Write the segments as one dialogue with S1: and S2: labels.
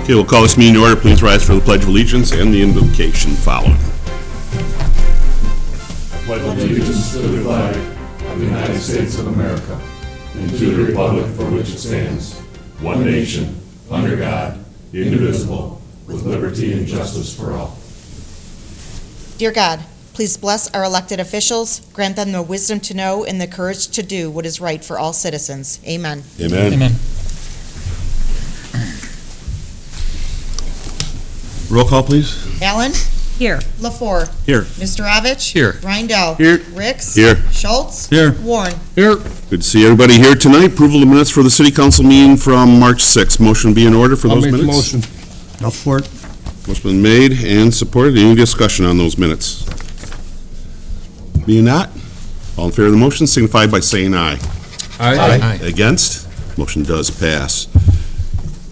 S1: Okay, we'll call this meeting to order. Please rise for the Pledge of Allegiance and the invocation following.
S2: Pledge allegiance to the flag of the United States of America and to the republic for which it stands, one nation, under God, indivisible, with liberty and justice for all.
S3: Dear God, please bless our elected officials, grant them the wisdom to know and the courage to do what is right for all citizens. Amen.
S1: Amen.
S4: Amen.
S1: Roll call, please.
S3: Allen?
S5: Here.
S3: LaFour?
S4: Here.
S3: Mr. Ravitch?
S4: Here.
S3: Rindell?
S4: Here.
S3: Ricks?
S1: Here.
S3: Schultz?
S4: Here.
S3: Warren?
S4: Here.
S1: Good to see everybody here tonight. Approval of the minutes for the City Council meeting from March 6th. Motion be in order for those minutes?
S4: I'll make the motion. I'll support.
S1: Motion been made and supported. Any discussion on those minutes? Being not, all in favor of the motion signify by saying aye.
S4: Aye.
S1: Against? Motion does pass.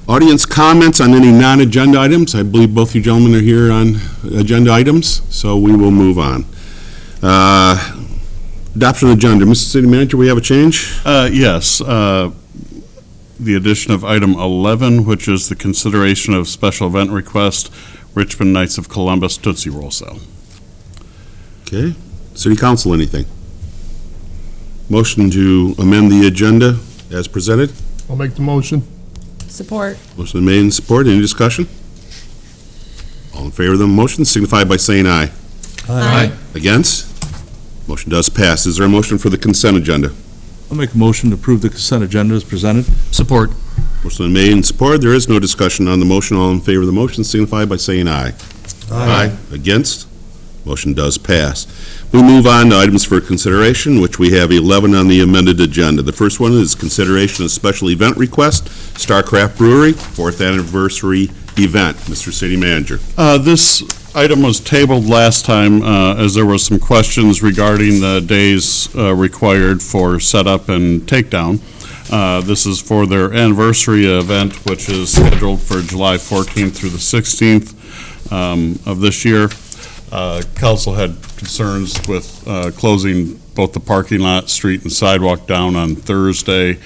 S1: Audience comments on any non-agenda items. I believe both you gentlemen are here on agenda items, so we will move on. Adoption of agenda. Mr. City Manager, we have a change?
S6: Yes. The addition of item 11, which is the consideration of special event request, Richmond Knights of Columbus Tootsie Roll Sale.
S1: Okay. City Council, anything? Motion to amend the agenda as presented.
S4: I'll make the motion.
S5: Support.
S1: Motion been made and supported. Any discussion? All in favor of the motion signify by saying aye.
S5: Aye.
S1: Against? Motion does pass. Is there a motion for the consent agenda?
S7: I'll make a motion to approve the consent agenda as presented.
S4: Support.
S1: Motion been made and supported. There is no discussion on the motion. All in favor of the motion signify by saying aye. Aye. Against? Motion does pass. We move on to items for consideration, which we have 11 on the amended agenda. The first one is consideration of special event request, STARR Brewery, 4th anniversary event. Mr. City Manager.
S6: This item was tabled last time as there were some questions regarding the days required for setup and takedown. This is for their anniversary event, which is scheduled for July 14th through the 16th of this year. Council had concerns with closing both the parking lot, street, and sidewalk down on Thursday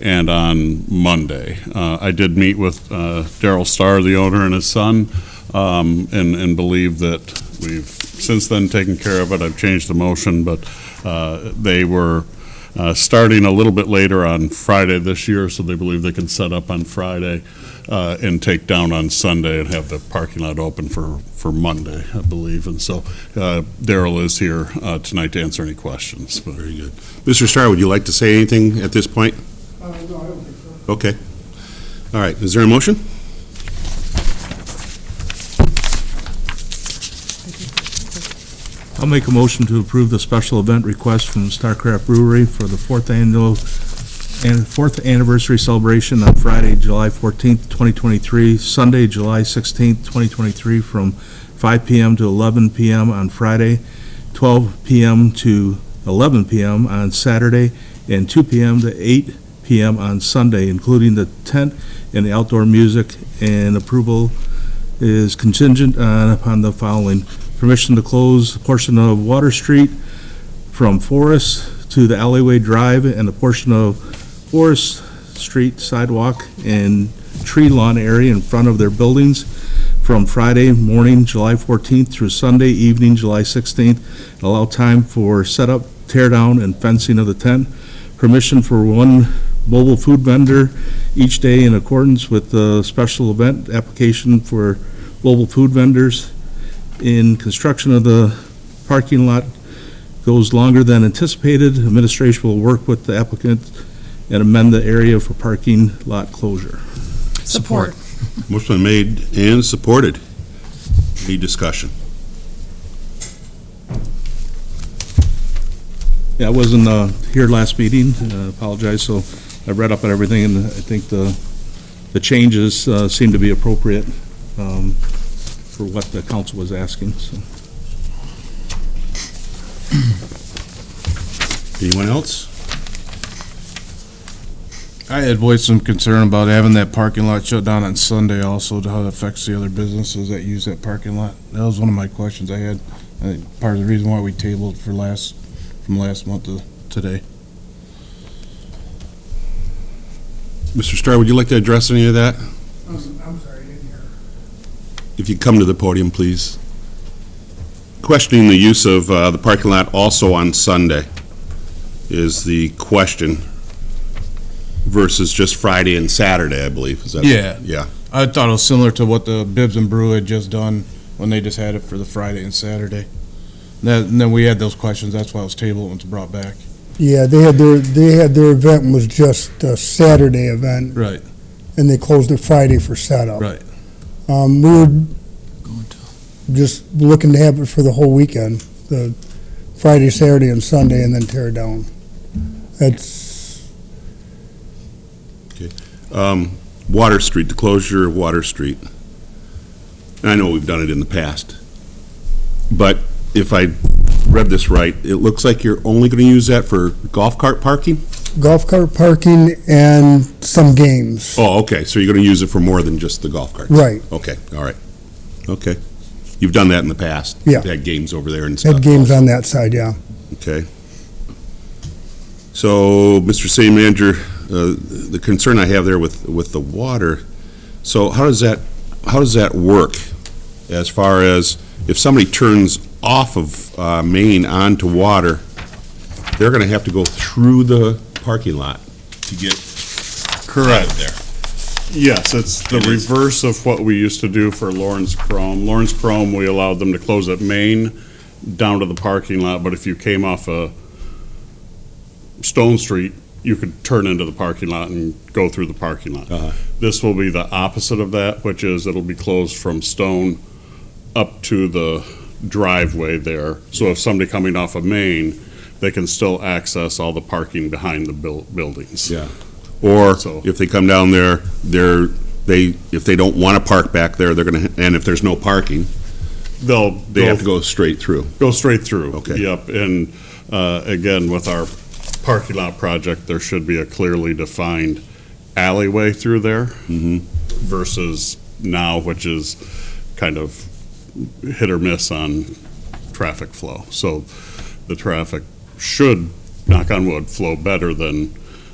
S6: and on Monday. I did meet with Darrell STARR, the owner, and his son, and believe that we've since then taken care of it. I've changed the motion, but they were starting a little bit later on Friday this year, so they believe they can set up on Friday and take down on Sunday and have the parking lot open for Monday, I believe. And so Darrell is here tonight to answer any questions. But.
S1: Very good. Mr. STARR, would you like to say anything at this point?
S8: No, I don't think so.
S1: Okay. All right. Is there a motion?
S7: I'll make a motion to approve the special event request from STARR Brewery for the 4th anniversary celebration on Friday, July 14th, 2023, Sunday, July 16th, 2023, from 5 p.m. to 11 p.m. on Friday, 12 p.m. to 11 p.m. on Saturday, and 2 p.m. to 8 p.m. on Sunday, including the tent and the outdoor music, and approval is contingent upon the following: permission to close a portion of Water Street from Forest to the alleyway drive and a portion of Forest Street sidewalk and tree lawn area in front of their buildings from Friday morning, July 14th through Sunday evening, July 16th. Allow time for setup, tear down, and fencing of the tent. Permission for one mobile food vendor each day in accordance with the special event application for mobile food vendors. In construction of the parking lot goes longer than anticipated, administration will work with the applicant and amend the area for parking lot closure.
S5: Support.
S1: Motion been made and supported. Any discussion?
S7: Yeah, I wasn't here last meeting, apologize, so I read up on everything, and I think the changes seem to be appropriate for what the council was asking, so.
S1: Anyone else?
S9: I had voiced some concern about having that parking lot shut down on Sunday also, to how it affects the other businesses that use that parking lot. That was one of my questions I had. I think part of the reason why we tabled from last month to today.
S1: Mr. STARR, would you like to address any of that?
S8: I'm sorry, I didn't hear.
S1: If you come to the podium, please. Questioning the use of the parking lot also on Sunday is the question versus just Friday and Saturday, I believe. Is that?
S9: Yeah.
S1: Yeah.
S9: I thought it was similar to what the Bibbs and Brew had just done when they just had it for the Friday and Saturday. And then we had those questions, that's why it was tabled when it's brought back.
S8: Yeah, they had their event was just a Saturday event,
S9: Right,
S8: and they closed it Friday for setup.
S9: right.
S8: We were just looking to have it for the whole weekend, the Friday, Saturday, and Sunday, and then tear it down. That's,
S1: Water Street, the closure of Water Street. I know we've done it in the past, but if I read this right, it looks like you're only going to use that for golf cart parking?
S8: golf cart parking and some games.
S1: Oh, okay, so you're going to use it for more than just the golf carts?
S8: Right.
S1: Okay, all right. Okay. You've done that in the past?
S8: Yeah.
S1: You've had games over there and stuff?
S8: Had games on that side, yeah.
S1: Okay. So, Mr. City Manager, the concern I have there with the water, so how does that work as far as if somebody turns off of Main onto Water, they're going to have to go through the parking lot to get
S6: Correct.
S1: there?
S6: Yes, it's the
S1: It is.
S6: reverse of what we used to do for Lawrence Chrome. Lawrence Chrome, we allowed them to close at Main down to the parking lot, but if you came off Stone Street, you could turn into the parking lot and go through the parking lot.
S1: Uh-huh.
S6: This will be the opposite of that, which is it'll be closed from Stone up to the driveway there. So if somebody coming off of Main, they can still access all the parking behind the buildings.
S1: Yeah. Or
S6: So-
S1: if they come down there, if they don't want to park back there, they're going to, and if there's no parking, they have to go straight through.
S6: Go straight through.
S1: Okay.
S6: Yep, and again, with our parking lot project, there should be a clearly defined alleyway through there
S1: Mhm.
S6: versus now, which is kind of hit or miss on traffic flow. So the traffic should, knock on wood, flow better than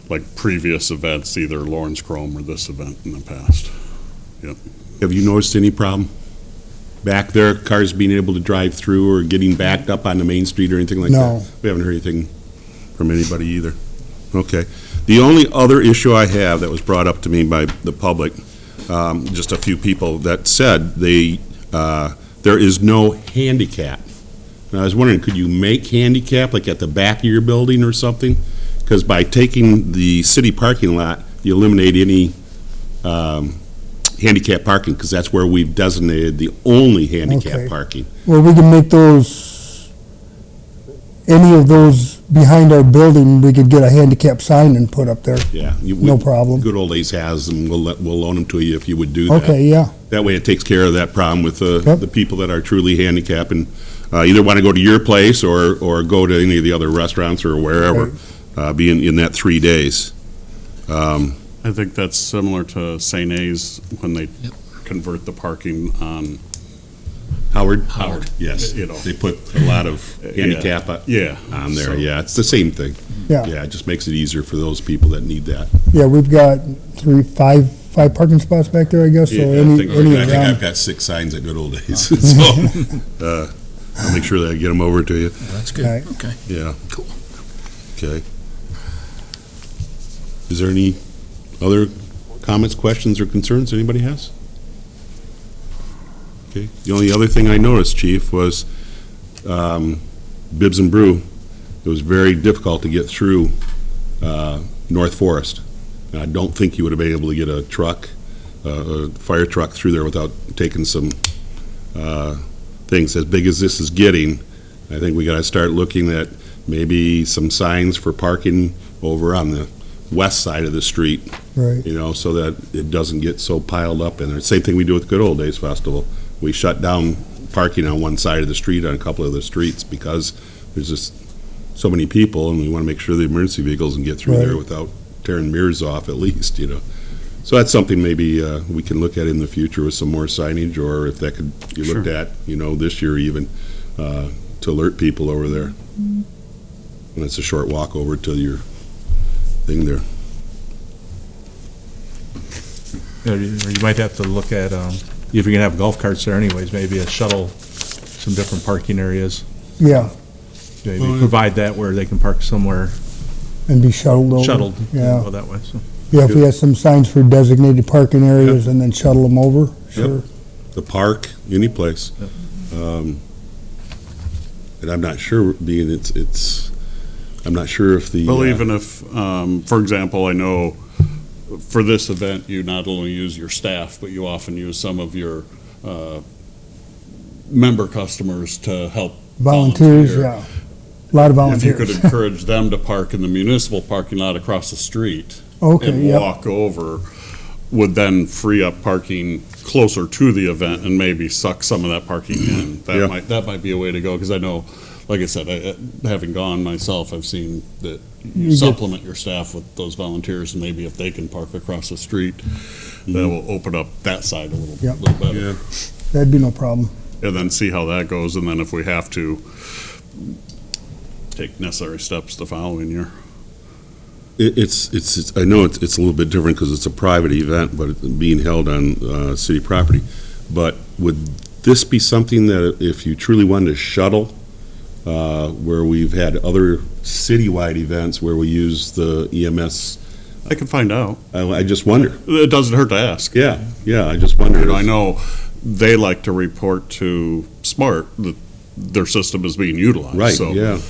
S6: like previous events, either Lawrence Chrome or this event in the past.
S1: Have you noticed any problem back there, cars being able to drive through or getting backed up on the main street or anything like that?
S8: No.
S1: We haven't heard anything from anybody either. Okay. The only other issue I have that was brought up to me by the public, just a few people that said there is no handicap. And I was wondering, could you make handicap like at the back of your building or something? Because by taking the city parking lot, you eliminate any handicap parking, because that's where we've designated the only handicap
S8: Okay.
S1: parking.
S8: Well, we can make any of those behind our building, we could get a handicap sign and put up there.
S1: Yeah.
S8: No problem.
S1: Good Old Days has them. We'll loan them to you if you would do that.
S8: Okay, yeah.
S1: That way it takes care of that problem with
S8: Yep.
S1: the people that are truly handicapped and either want to go to your place or go to any of the other restaurants or wherever, being in that 3 days.
S6: I think that's similar to St. A's when they convert the parking on
S1: Howard?
S6: Howard.
S1: Yes.
S6: You know.
S1: They put a lot of handicap
S6: Yeah.
S1: on there.
S6: So-
S1: Yeah, it's the same thing.
S8: Yeah.
S1: Yeah, it just makes it easier for those people that need that.
S8: Yeah, we've got five parking spots back there, I guess, so
S1: Yeah,
S8: any
S1: I think I've
S8: around.
S1: got 6 signs at Good Old Days. So, I'll make sure that I get them over to you.
S10: That's
S8: good. Right.
S10: Okay.
S1: Yeah.
S10: Cool.
S1: Okay. Is there any other comments, questions, or concerns anybody has? Okay. The only other thing I noticed, Chief, was Bibbs and Brew. It was very difficult to get through North Forest. And I don't think you would have been able to get a truck, a fire truck through there without taking some things. As big as this is getting, I think we got to start looking at maybe some signs for parking over on the west side of the street,
S8: Right.
S1: you know, so that it doesn't get so piled up in there. Same thing we do with Good Old Days Festival. We shut down parking on one side of the street on a couple of the streets because there's just so many people, and we want to make sure the emergency vehicles can get through there
S8: Right.
S1: without tearing mirrors off at least, you know. So that's something maybe we can look at in the future with some more signage, or if that could be looked
S6: Sure.
S1: at, you know, this year even, to alert people over there. And it's a short walk over to your thing there.
S7: Or you might have to look at if you're gonna have golf carts there anyways, maybe a shuttle, some different parking areas.
S8: Yeah,
S7: Maybe provide that where they can park somewhere
S8: and be shuttled over.
S7: shuttled,
S8: Yeah.
S7: go that way, so.
S8: Yeah, if we have some signs for designated parking areas and then shuttle them over, sure.
S1: The park, any place. And I'm not sure, being I'm not sure if the.
S6: Well, even if, for example, I know for this event, you not only use your staff, but you often use some of your member customers to help
S8: Volunteers,
S6: volunteer.
S8: yeah. A lot of
S6: If you could
S8: volunteers.
S6: encourage them to park in the municipal parking lot across the street
S8: Okay,
S6: and
S8: yep.
S6: walk over, would then free up parking closer to the event and maybe suck some of that parking in.
S1: Yeah.
S6: That might be a way to go, because I know, like I said, having gone myself, I've seen that
S8: You
S6: you
S8: get-
S6: supplement your staff with those volunteers, and maybe if they can park across the street, that will open up that side a little
S8: Yep.
S6: better.
S1: Yeah.
S8: That'd be no problem.
S6: And then see how that goes, and then if we have to, take necessary steps the following year.
S1: I know it's a little bit different because it's a private event, but it's being held on city property. But would this be something that if you truly wanted to shuttle, where we've had other citywide events where we use the EMS?
S6: I can find out.
S1: I just wonder.
S6: It doesn't hurt to ask.
S1: Yeah, I just wonder.
S6: I know they like to report to SMART that their system is being utilized.
S1: Right,
S6: So
S1: yeah.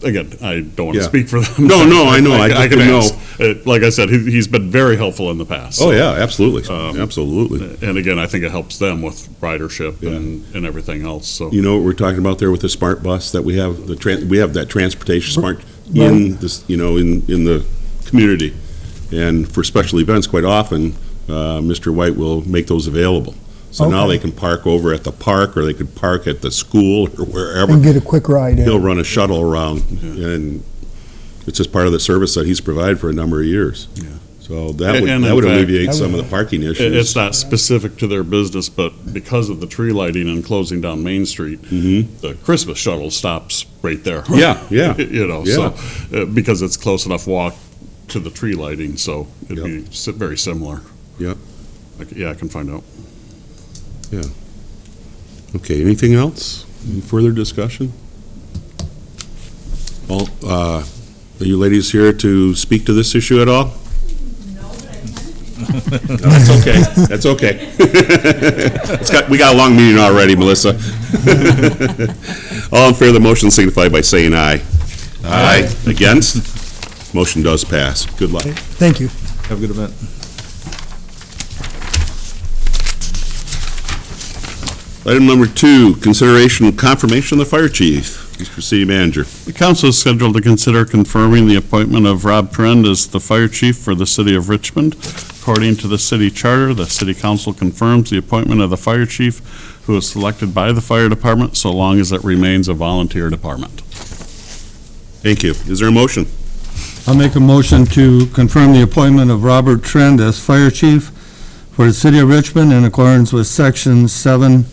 S6: Again, I don't want to
S1: Yeah.
S6: speak for them.
S1: No, I know. I just
S6: can
S1: didn't know.
S6: ask. Like I said, he's been very helpful in the past.
S1: Oh, yeah, absolutely,
S6: Um,
S1: absolutely.
S6: And again, I think it helps them with ridership
S1: Yeah.
S6: and everything else, so.
S1: You know what we're talking about there with the smart bus that we have, we have that transportation smart
S8: Right.
S1: in this, in the community. And for special events, quite often, Mr. White will make those available. So now
S8: Okay.
S1: they can park over at the park, or they could park at the school, or wherever.
S8: And get a quick ride
S1: He'll
S8: in.
S1: run a shuttle around, and it's just part of the service that he's provided for a number of years.
S6: Yeah.
S1: So that would
S6: And in
S1: that would
S6: fact-
S1: alleviate some of the parking issues.
S6: It's not specific to their business, but because of the tree lighting and closing down Main Street, the Christmas shuttle stops right there.
S1: Yeah, yeah.
S6: So, because it's close enough walk to the tree lighting, so it'd be very similar.
S1: Yep.
S6: Yeah, I can find out.
S1: Okay, anything else? Any further discussion? All, are you ladies here to speak to this issue at all? No, that's okay, that's okay. We got a long meeting already, Melissa. All in favor of the motion signify by saying aye. Aye. Against? Motion does pass. Good luck.
S8: Thank you.
S7: Have a good event.
S1: Item number 2, consideration of confirmation of the fire chief. Mr. City Manager.
S6: The council is scheduled to consider confirming the appointment of Rob Trend as the fire chief for the city of Richmond. According to the city charter, the city council confirms the appointment of the fire chief who is selected by the fire department so long as it remains a volunteer department.
S1: Thank you. Is there a motion?
S4: I'll make a motion to confirm the appointment of Robert Trend as fire chief for the city of Richmond in accordance with section 7-13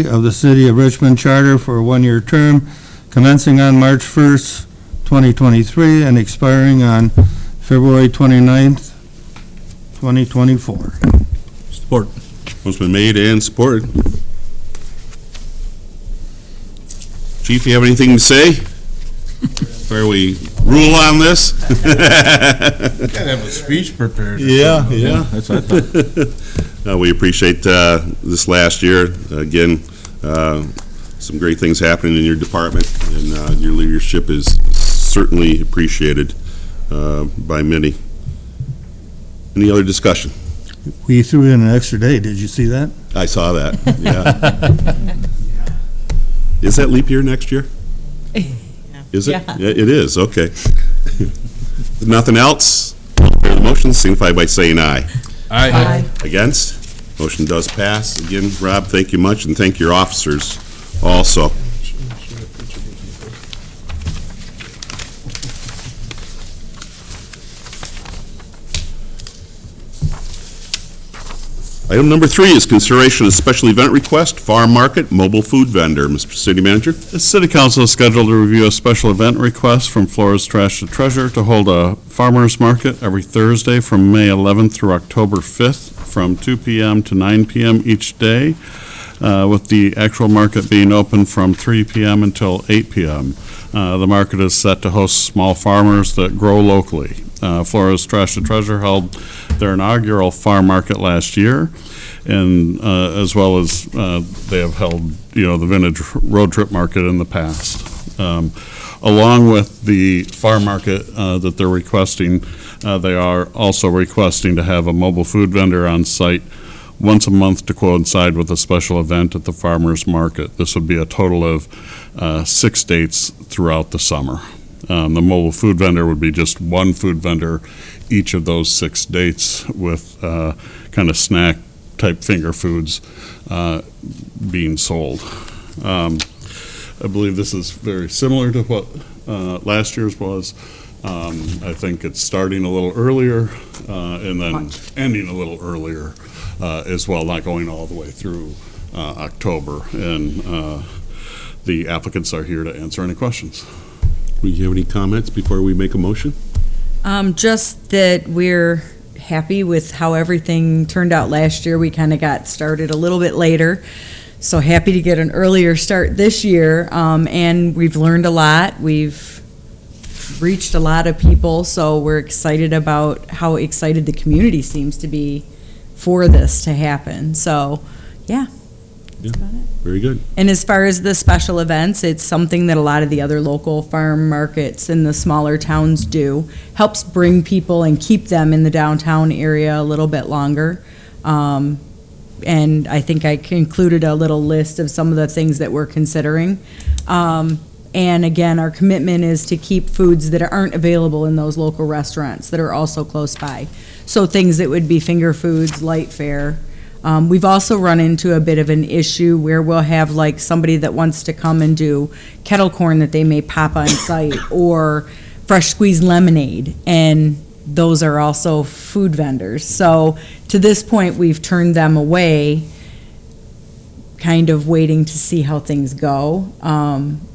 S4: of the city of Richmond charter for a one-year term commencing on March 1st, 2023 and expiring on February 29th, 2024.
S7: Support.
S1: Motion been made and supported. Chief, you have anything to say? Where we rule on this?
S9: Gotta have a speech prepared.
S1: Yeah.
S7: That's what I thought.
S1: We appreciate this last year. Again, some great things happening in your department, and your leadership is certainly appreciated by many. Any other discussion?
S4: We threw in an extra day. Did you see that?
S1: I saw that, yeah. Is that leap year next year? Is it?
S3: Yeah.
S1: It is, okay. If nothing else, all in favor of the motion, signify by saying aye.
S9: Aye.
S1: Against? Motion does pass. Again, Rob, thank you much, and thank your officers also. Item number 3 is consideration of special event request, farm market, mobile food vendor. Mr. City Manager?
S6: The City Council is scheduled to review a special event request from Flora's Trash to Treasure to hold a farmer's market every Thursday from May 11th through October 5th from 2 p.m. to 9 p.m. each day, with the actual market being open from 3 p.m. until 8 p.m. The market is set to host small farmers that grow locally. Flora's Trash to Treasure held their inaugural farm market last year, and as well as they have held, the vintage road trip market in the past. Along with the farm market that they're requesting, they are also requesting to have a mobile food vendor on site once a month to coincide with a special event at the farmers market. This would be a total of 6 dates throughout the summer. The mobile food vendor would be just one food vendor each of those 6 dates with kind of snack type finger foods being sold. I believe this is very similar to what last year's was. I think it's starting a little earlier and then ending a little earlier as well, not going all the way through October. And the applicants are here to answer any questions.
S1: Do you have any comments before we make a motion?
S5: Just that we're happy with how everything turned out last year. We kind of got started a little bit later, so happy to get an earlier start this year. And we've learned a lot. We've reached a lot of people, so we're excited about how excited the community seems to be for this to happen. So, yeah. That's about it.
S1: Very good.
S5: And as far as the special events, it's something that a lot of the other local farm markets in the smaller towns do. Helps bring people and keep them in the downtown area a little bit longer. And I think I included a little list of some of the things that we're considering. And again, our commitment is to keep foods that aren't available in those local restaurants that are also close by. So things that would be finger foods, light fare. We've also run into a bit of an issue where we'll have like somebody that wants to come and do kettle corn that they may pop on site, or fresh squeezed lemonade, and those are also food vendors. So to this point, we've turned them away, kind of waiting to see how things go.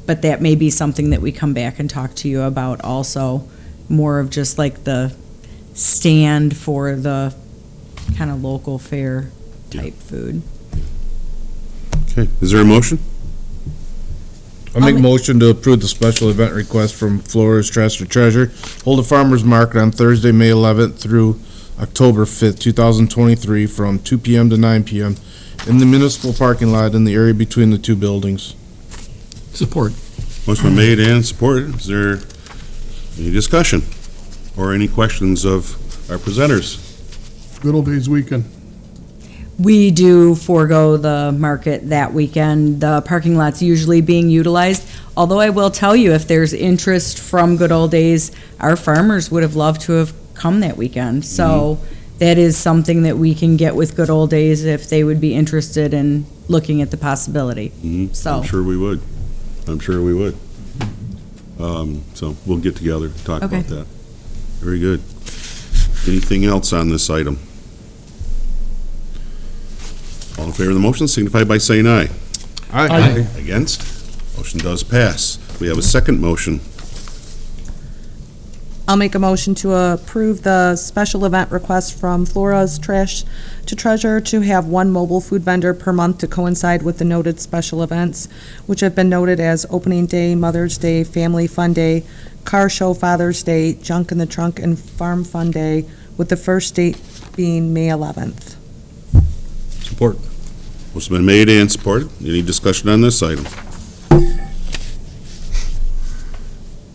S5: But that may be something that we come back and talk to you about also, more of just like the stand for the kind of local fare type food.
S1: Okay, is there a motion?
S9: I make motion to approve the special event request from Flora's Trash to Treasure. Hold a farmer's market on Thursday, May 11th through October 5th, 2023, from 2 p.m. to 9 p.m. in the municipal parking lot in the area between the two buildings.
S4: Support.
S1: Motion been made and supported. Is there any discussion or any questions of our presenters?
S2: Good old days weekend.
S5: We do forego the market that weekend. The parking lot's usually being utilized. Although I will tell you, if there's interest from Good Old Days, our farmers would have loved to have come that weekend. So that is something that we can get with Good Old Days if they would be interested in looking at the possibility. So
S1: I'm sure we would. I'm sure we would. So we'll get together, talk about that. Very good. Anything else on this item? All in favor of the motion signify by saying aye.
S9: Aye.
S1: Against? Motion does pass. We have a second motion.
S10: I'll make a motion to approve the special event request from Flora's Trash to Treasure to have one mobile food vendor per month to coincide with the noted special events, which have been noted as Opening Day, Mother's Day, Family Fun Day, Car Show Father's Day, Junk in the Trunk, and Farm Fun Day, with the first date being May 11th.
S1: Support. Motion been made and supported. Any discussion on this item?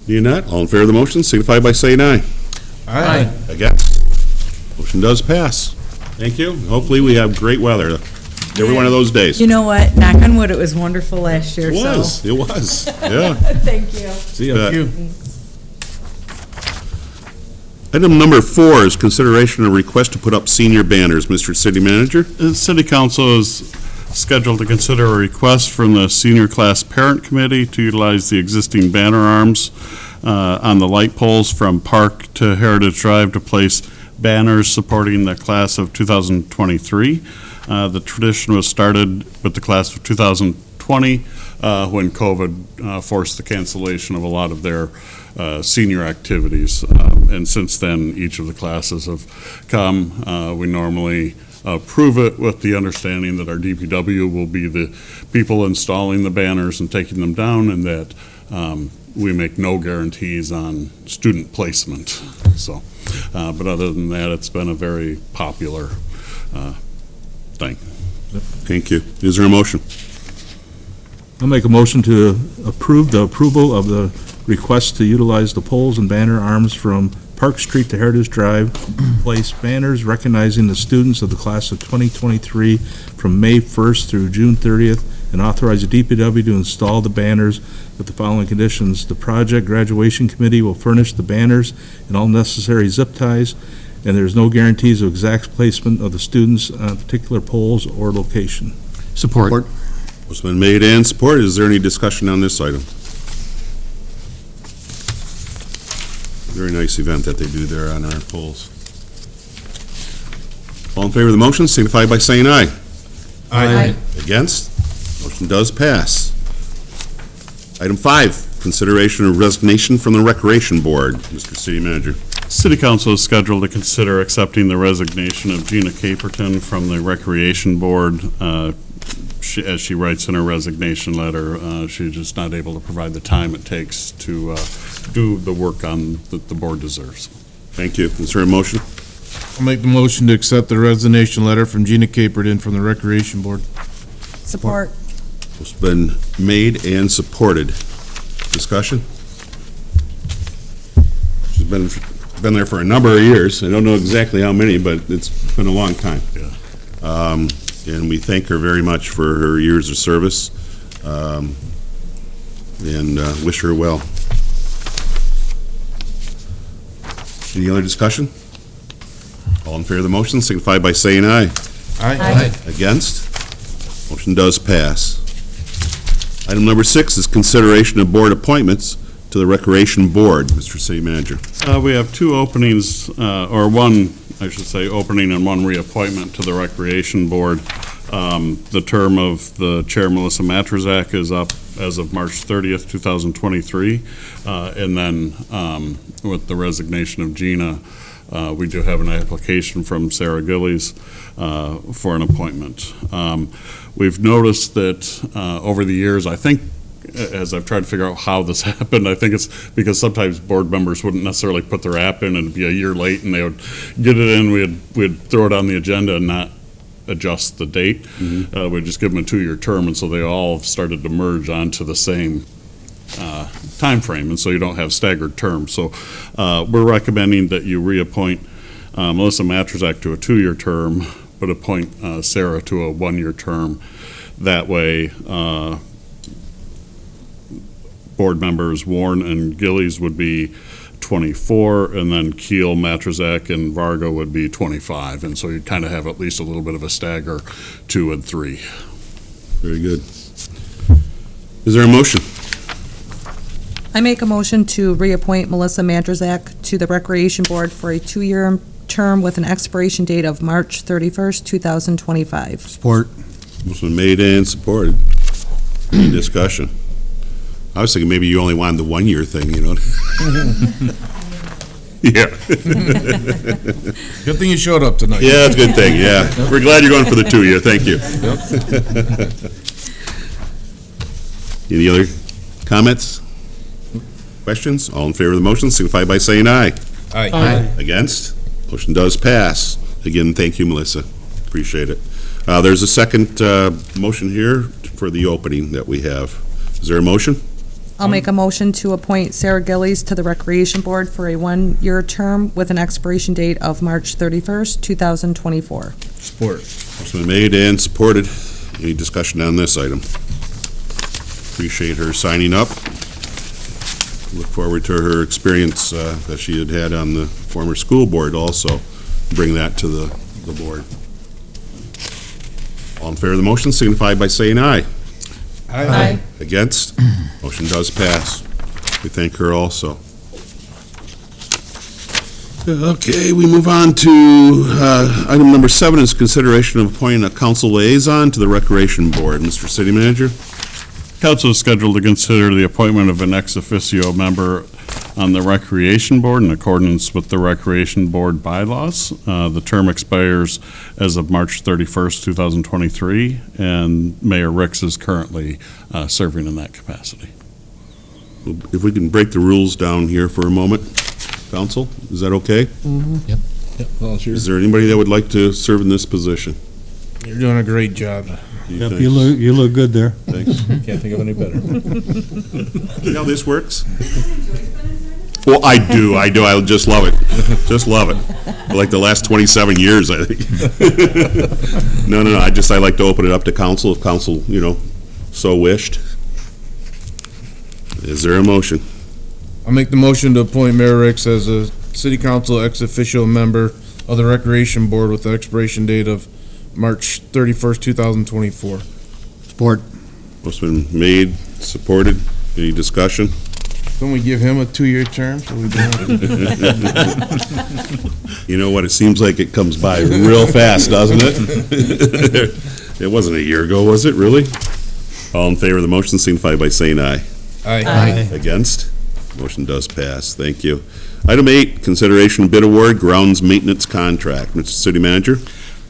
S1: Being not, all in favor of the motion signify by saying aye.
S9: Aye.
S1: Against? Motion does pass. Thank you. Hopefully we have great weather every one of those days.
S5: you know what? Knock on wood, it was wonderful last year.
S1: It was. It was. Yeah.
S5: Thank you.
S1: See you. Item number 4 is consideration of request to put up senior banners. Mr. City Manager?
S6: The City Council is scheduled to consider a request from the Senior Class Parent Committee to utilize the existing banner arms on the light poles from Park to Heritage Drive to place banners supporting the class of 2023. The tradition was started with the class of 2020 when COVID forced the cancellation of a lot of their senior activities. And since then, each of the classes have come. We normally approve it with the understanding that our DPW will be the people installing the banners and taking them down, and that we make no guarantees on student placement. So, but other than that, it's been a very popular thing.
S1: Thank you. Is there a motion?
S7: I'll make a motion to approve the approval of the request to utilize the poles and banner arms from Park Street to Heritage Drive, place banners recognizing the students of the class of 2023 from May 1st through June 30th, and authorize the DPW to install the banners with the following conditions. The project graduation committee will furnish the banners and all necessary zip ties, and there's no guarantees of exact placement of the students on particular poles or location.
S9: Support.
S1: It's been made and supported. Is there any discussion on this item? Very nice event that they do there on our polls. All in favor of the motion, signify by saying aye.
S10: Aye.
S1: Against? Motion does pass. Item 5, consideration of resignation from the Recreation Board. Mr. City Manager.
S6: City Council is scheduled to consider accepting the resignation of Gina Caperton from the Recreation Board. As she writes in her resignation letter, she's just not able to provide the time it takes to do the work that the board deserves.
S1: Thank you. Is there a motion?
S9: I'll make the motion to accept the resignation letter from Gina Caperton from the Recreation Board.
S10: Support.
S1: It's been made and supported. Discussion? She's been there for a number of years. I don't know exactly how many, but it's been a long time.
S6: Yeah.
S1: And we thank her very much for her years of service, and wish her well. Any other discussion? All in favor of the motion, signify by saying aye.
S10: Aye.
S1: Against? Motion does pass. Item number 6 is consideration of board appointments to the Recreation Board. Mr. City Manager.
S6: We have 2 openings, or one, I should say, opening and 1 reappointment to the Recreation Board. The term of the Chair, Melissa Matrazak, is up as of March 30th, 2023. And then with the resignation of Gina, we do have an application from Sarah Gillies for an appointment. We've noticed that over the years, I think, as I've tried to figure out how this happened, I think it's because sometimes board members wouldn't necessarily put their app in and it'd be a year late, and they would get it in, we'd throw it on the agenda and not adjust the date. We'd just give them a 2-year term, and so they all started to merge onto the same time frame, and so you don't have staggered terms. So we're recommending that you reappoint Melissa Matrazak to a 2-year term, but appoint Sarah to a 1-year term. That way, board members Warren and Gillies would be 24, and then Keel, Matrazak, and Varga would be 25, and so you'd kind of have at least a little bit of a stagger, 2 and 3.
S1: Very good. Is there a motion?
S10: I make a motion to reappoint Melissa Matrazak to the Recreation Board for a 2-year term with an expiration date of March 31st, 2025.
S4: Support.
S1: It's been made and supported. Any discussion? I was thinking maybe you only wanted the 1-year thing, you know? Yeah.
S9: Good thing you showed up tonight.
S1: Yeah, that's a good thing, yeah. We're glad you're going for the 2-year, thank you. Any other comments? Questions? All in favor of the motion, signify by saying aye.
S9: Aye.
S1: Against? Motion does pass. Again, thank you, Melissa. Appreciate it. There's a second motion here for the opening that we have. Is there a motion?
S10: I'll make a motion to appoint Sarah Gillies to the Recreation Board for a 1-year term with an expiration date of March 31st, 2024.
S9: Support.
S1: It's been made and supported. Any discussion on this item? Appreciate her signing up. Look forward to her experience that she had on the former school board also. Bring that to the board. All in favor of the motion, signify by saying aye.
S10: Aye.
S1: Against? Motion does pass. We thank her also. Okay, we move on to item number 7 is consideration of appointing a council liaison to the Recreation Board. Mr. City Manager?
S6: Council is scheduled to consider the appointment of an ex officio member on the Recreation Board in accordance with the Recreation Board bylaws. The term expires as of March 31st, 2023, and Mayor Ricks is currently serving in that capacity.
S1: If we can break the rules down here for a moment, council, is that okay?
S9: Yep, volunteer.
S1: Is there anybody that would like to serve in this position?
S9: You're doing a great job.
S4: Yep, you look good there.
S1: Thanks.
S9: Can't think of any better.
S1: See how this works? Well, I do. I just love it. Just love it. For like the last 27 years, I think. No. I like to open it up to council if council, so wished. Is there a motion?
S9: I'll make the motion to appoint Mayor Ricks as a city council ex officio member of the Recreation Board with the expiration date of March 31st, 2024.
S4: Support.
S1: Motion been made, supported. Any discussion?
S9: Don't we give him a 2-year term? So we don't?
S1: You know what? It seems like it comes by real fast, doesn't it? It wasn't a year ago, was it, really? All in favor of the motion signify by saying aye.
S9: Aye.
S1: Against? Motion does pass. Thank you. Item 8, consideration bid award grounds maintenance contract. Mr. City Manager?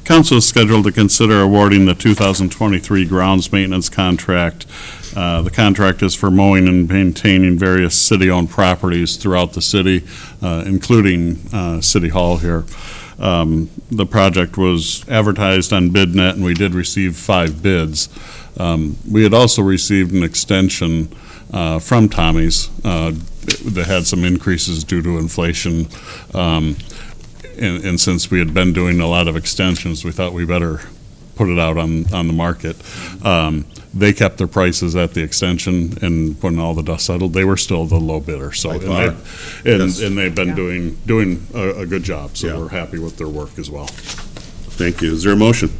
S6: Council is scheduled to consider awarding the 2023 grounds maintenance contract. The contract is for mowing and maintaining various city-owned properties throughout the city, including City Hall here. The project was advertised on BidNet, and we did receive 5 bids. We had also received an extension from Tommy's that had some increases due to inflation. And since we had been doing a lot of extensions, we thought we better put it out on the market. They kept their prices at the extension, and when all the dust settled, they were still the low bidder. So, and they've been doing a good job. So we're happy with their work as well.
S1: Thank you. Is there a motion?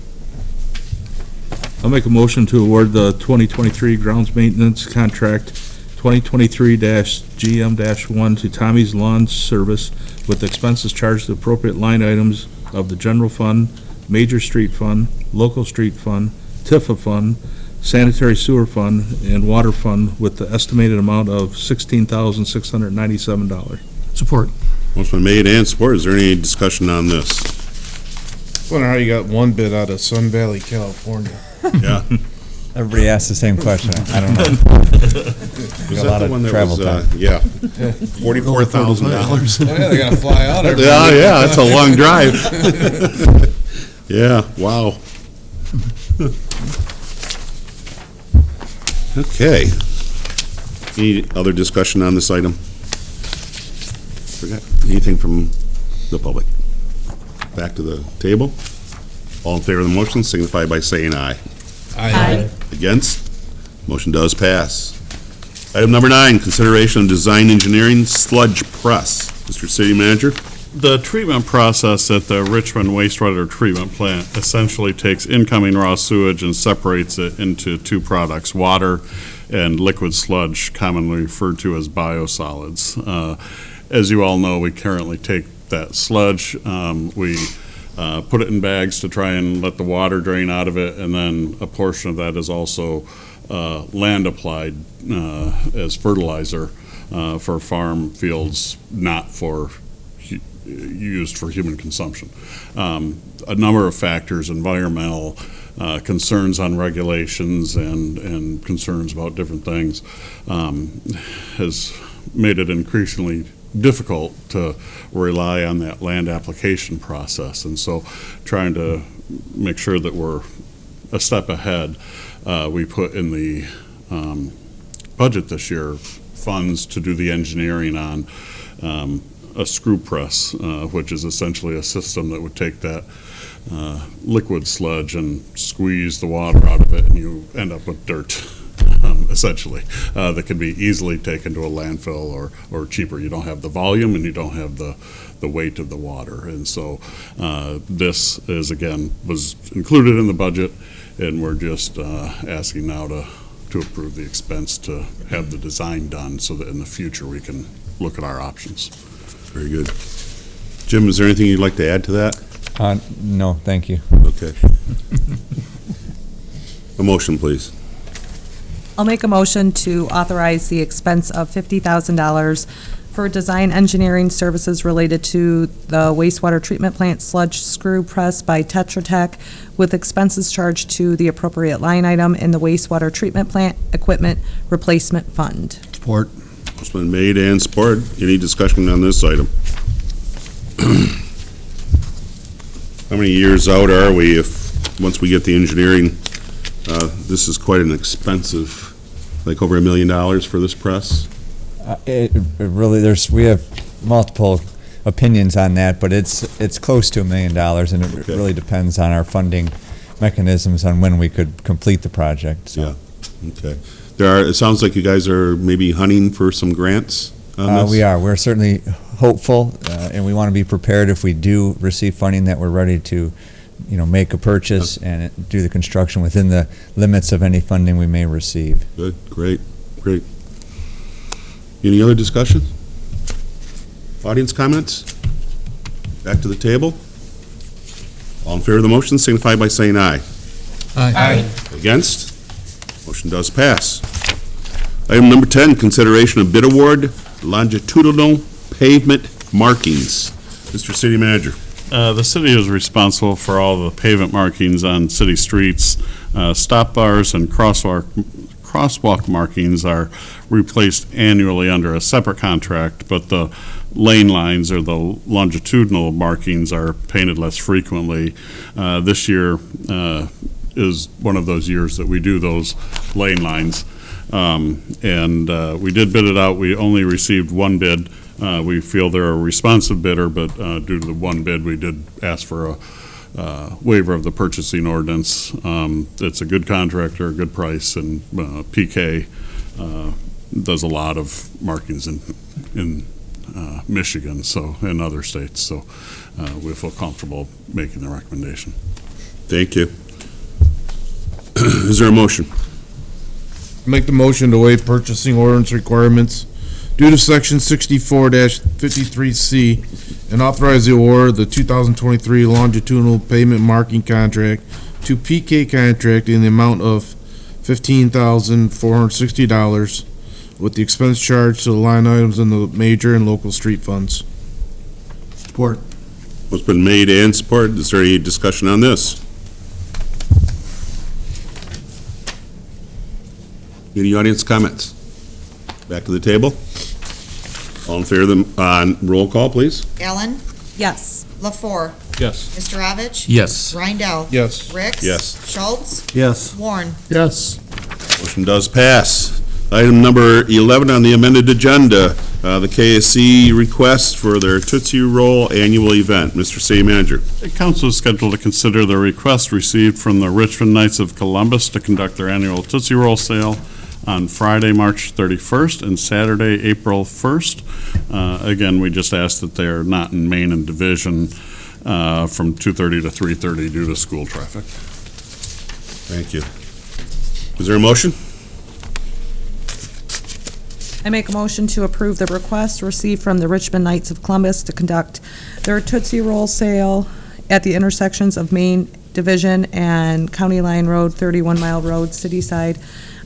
S7: I'll make a motion to award the 2023 grounds maintenance contract 2023-GM-1 to Tommy's Lawn Service with expenses charged to appropriate line items of the general fund, major street fund, local street fund, TIFA fund, sanitary sewer fund, and water fund with the estimated amount of $16,697.
S4: Support.
S1: Motion been made and supported. Is there any discussion on this?
S9: Wonder how you got one bid out of Sun Valley, California.
S1: Yeah.
S11: Everybody asks the same question. I don't know.
S1: Was
S11: a lot
S1: that the
S11: of
S1: one that
S11: travel
S1: was,
S11: time.
S1: yeah, $44,000.
S9: Oh, yeah, they gotta fly out every
S1: Yeah, that's a long drive. Yeah, wow. Okay. Any other discussion on this item? Forgot anything from the public? Back to the table. All in favor of the motion signify by saying aye.
S9: Aye.
S1: Against? Motion does pass. Item number 9, consideration of design engineering sludge press. Mr. City Manager?
S6: The treatment process at the Richmond wastewater treatment plant essentially takes incoming raw sewage and separates it into 2 products, water and liquid sludge, commonly referred to as biosolids. As you all know, we currently take that sludge, we put it in bags to try and let the water drain out of it, and then a portion of that is also land applied as fertilizer for farm fields, not for used for human consumption. A number of factors, environmental concerns on regulations and concerns about different things has made it increasingly difficult to rely on that land application process. And so trying to make sure that we're a step ahead, we put in the budget this year funds to do the engineering on a screw press, which is essentially a system that would take that liquid sludge and squeeze the water out of it, and you end up with dirt, essentially, that can be easily taken to a landfill or cheaper. You don't have the volume and you don't have the weight of the water. And so this is, again, was included in the budget, and we're just asking now to approve the expense to have the design done so that in the future we can look at our options.
S1: Very good. Jim, is there anything you'd like to add to that?
S11: No, thank you.
S1: Okay. A motion, please.
S10: I'll make a motion to authorize the expense of $50,000 for design engineering services related to the wastewater treatment plant sludge screw press by Tetra Tech, with expenses charged to the appropriate line item in the wastewater treatment plant equipment replacement fund.
S4: Support.
S1: It's been made and supported. Any discussion on this item? How many years out are we if, once we get the engineering, this is quite an expensive, like over $1 million for this press?
S11: It really, we have multiple opinions on that, but it's close to $1 million, and it
S1: Okay.
S11: really depends on our funding mechanisms on when we could complete the project. So.
S1: Yeah, okay. It sounds like you guys are maybe hunting for some grants on this?
S11: We are. We're certainly hopeful, and we want to be prepared if we do receive funding that we're ready to, make a purchase and do the construction within the limits of any funding we may receive.
S1: Good, great. Any other discussion? Audience comments? Back to the table. All in favor of the motion signify by saying aye.
S2: Aye.
S1: Against? Motion does pass. Item number 10, consideration of bid award, longitudinal pavement markings. Mr. City Manager.
S6: The city is responsible for all the pavement markings on city streets. Stop bars and crosswalk markings are replaced annually under a separate contract, but the lane lines or the longitudinal markings are painted less frequently. This year is one of those years that we do those lane lines. We did bid it out. We only received one bid. We feel they're a responsive bidder, but due to the one bid, we did ask for a waiver of the purchasing ordinance. It's a good contractor, a good price, and PK does a lot of markings in Michigan, and other states, so we feel comfortable making the recommendation.
S1: Thank you. Is there a motion?
S9: Make the motion to waive purchasing ordinance requirements due to section 64-53C and authorize the award of the 2023 longitudinal pavement marking contract to PK Contract in the amount of $15,460 with the expense charged to the line items in the major and local street funds.
S4: Support.
S1: What's been made and supported. Is there any discussion on this? Any audience comments? Back to the table. All in favor of the, roll call, please.
S3: Allen?
S10: Yes.
S3: LaFour?
S9: Yes.
S3: Mr. Ravitch?
S9: Yes.
S3: Rindell?
S9: Yes.
S3: Ricks?
S1: Yes.
S3: Schultz?
S4: Yes.
S3: Warren?
S9: Yes.
S1: Motion does pass. Item number 11 on the amended agenda, the KSC request for their Tootsie Roll annual event. Mr. City Manager.
S6: The council is scheduled to consider the request received from the Richmond Knights of Columbus to conduct their annual Tootsie Roll sale on Friday, March 31st and Saturday, April 1st. Again, we just ask that they're not in Main and Division from 2:30 to 3:30 due to school traffic.
S1: Thank you. Is there a motion?
S10: I make a motion to approve the request received from the Richmond Knights of Columbus to conduct their Tootsie Roll sale at the intersections of Main Division and County Line Road, 31 Mile Road, Cityside,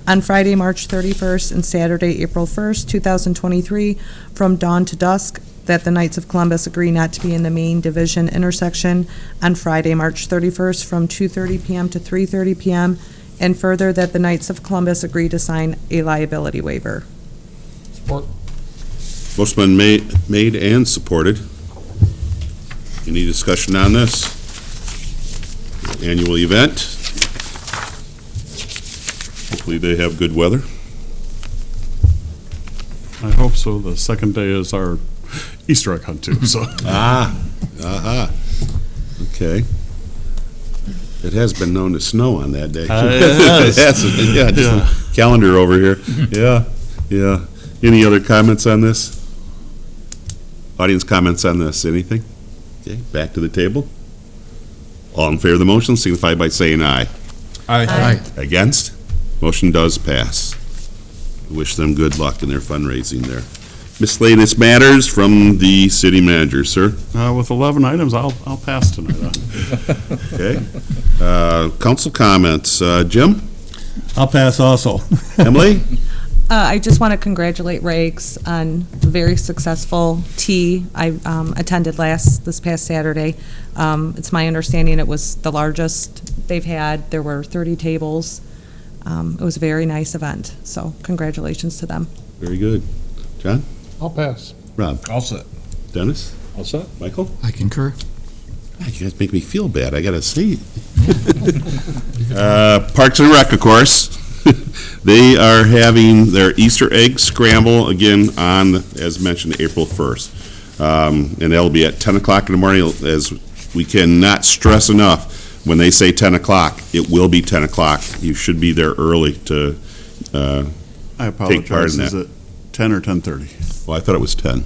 S10: on Friday, March 31st and Saturday, April 1st, 2023, from dawn to dusk, that the Knights of Columbus agree not to be in the Main Division intersection on Friday, March 31st, from 2:30 p.m. to 3:30 p.m., and further, that the Knights of Columbus agree to sign a liability waiver.
S9: Support.
S1: Motion been made and supported. Any discussion on this? Annual event. Hopefully they have good weather.
S6: I hope so. The second day is our Easter egg hunt too, so.
S1: Okay. It has been known to snow on that day.
S6: It has.
S1: It has. Yeah, just a calendar over here. Yeah. Any other comments on this? Audience comments on this? Anything? Okay, back to the table. All in favor of the motion signify by saying aye.
S9: Aye.
S1: Against? Motion does pass. Wish them good luck in their fundraising there. Miscellaneous matters from the city manager, sir.
S6: With 11 items, I'll pass tonight.
S1: Okay. Council comments. Jim?
S4: I'll pass also.
S1: Emily?
S10: I just want to congratulate Rags on a very successful tea I attended this past Saturday. It's my understanding it was the largest they've had. There were 30 tables. It was a very nice event, so congratulations to them.
S1: Very good. John?
S9: I'll pass.
S1: Rob?
S9: All set.
S1: Dennis?
S9: All set.
S1: Michael?
S12: I concur.
S1: God, you guys make me feel bad. I gotta see. Parks and Rec, of course. They are having their Easter egg scramble again on, as mentioned, April 1st. And that'll be at 10 o'clock in the morning, as we cannot stress enough, when they say 10 o'clock, it will be 10 o'clock. You should be there early to
S6: I
S1: take part in
S6: apologize. Is
S1: that.
S6: it 10 or 10:30?
S1: Well, I thought it was 10.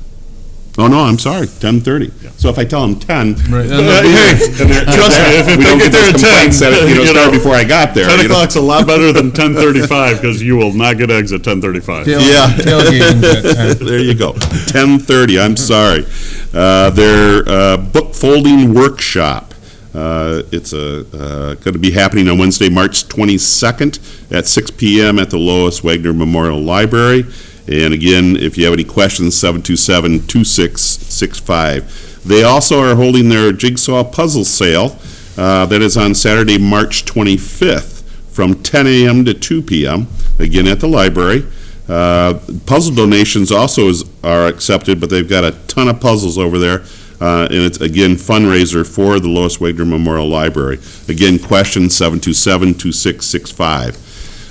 S1: Oh, no, I'm sorry, 10:30.
S6: Yeah.
S1: So if I tell them 10.
S9: Right.
S6: Hey, trust me, if
S1: we
S6: they
S1: don't
S6: get there
S1: those
S6: at 10,
S1: complaints that it, started before I got there.
S6: 10
S1: you know?
S6: o'clock's a lot better than 10:35, because you will not get eggs at 10:35.
S1: Yeah.
S9: Tailgating at 10.
S1: There you go. 10:30, I'm sorry. Their book folding workshop. It's going to be happening on Wednesday, March 22nd at 6 p.m. at the Lois Wagner Memorial Library. And again, if you have any questions, 727-2665. They also are holding their jigsaw puzzle sale. That is on Saturday, March 25th from 10 a.m. to 2 p.m., again at the library. Puzzle donations also are accepted, but they've got a ton of puzzles over there. And it's, again, fundraiser for the Lois Wagner Memorial Library. Again, question 727-2665.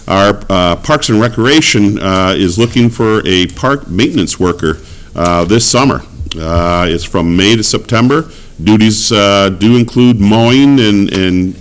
S1: Our Parks and Recreation is looking for a park maintenance worker this summer. It's from May to September. Duties do include mowing and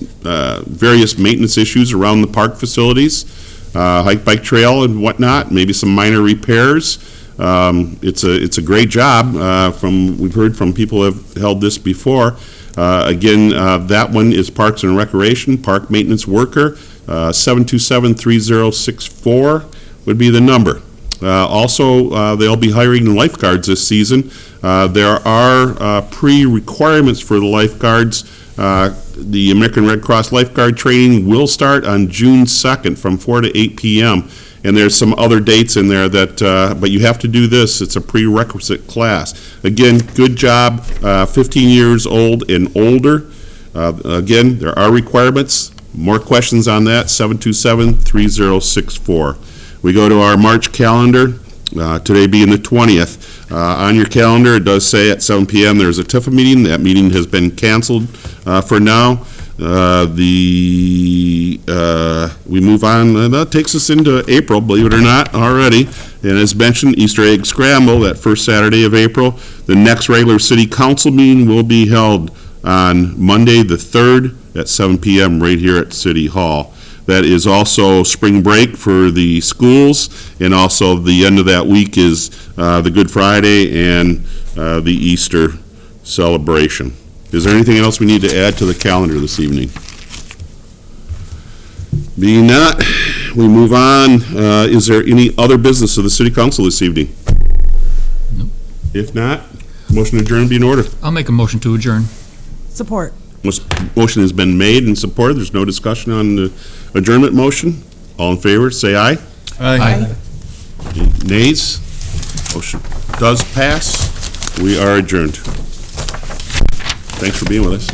S1: various maintenance issues around the park facilities, hike, bike trail and whatnot, maybe some minor repairs. It's a great job. We've heard from people who have held this before. Again, that one is Parks and Recreation, park maintenance worker. 727-3064 would be the number. Also, they'll be hiring lifeguards this season. There are pre-requirements for the lifeguards. The American Red Cross lifeguard training will start on June 2nd from 4 to 8 p.m. And there's some other dates in there that, but you have to do this. It's a prerequisite class. Again, good job, 15 years old and older. Again, there are requirements. More questions on that, 727-3064. We go to our March calendar, today being the 20th. On your calendar, it does say at 7 p.m. there's a TIFA meeting. That meeting has been canceled for now. We move on. That takes us into April, believe it or not, already. And as mentioned, Easter egg scramble, that first Saturday of April. The next regular city council meeting will be held on Monday, the 3rd, at 7 p.m. right here at City Hall. That is also spring break for the schools, and also the end of that week is the Good Friday and the Easter celebration. Is there anything else we need to add to the calendar this evening? Being not, we move on. Is there any other business of the City Council this evening?
S12: Nope.
S1: If not, motion to adjourn be in order.
S12: I'll make a motion to adjourn.
S10: Support.
S1: Motion has been made and supported. There's no discussion on the adjournment motion. All in favor, say aye.
S12: Aye.
S1: Nays? Motion does pass. We are adjourned. Thanks for being with us.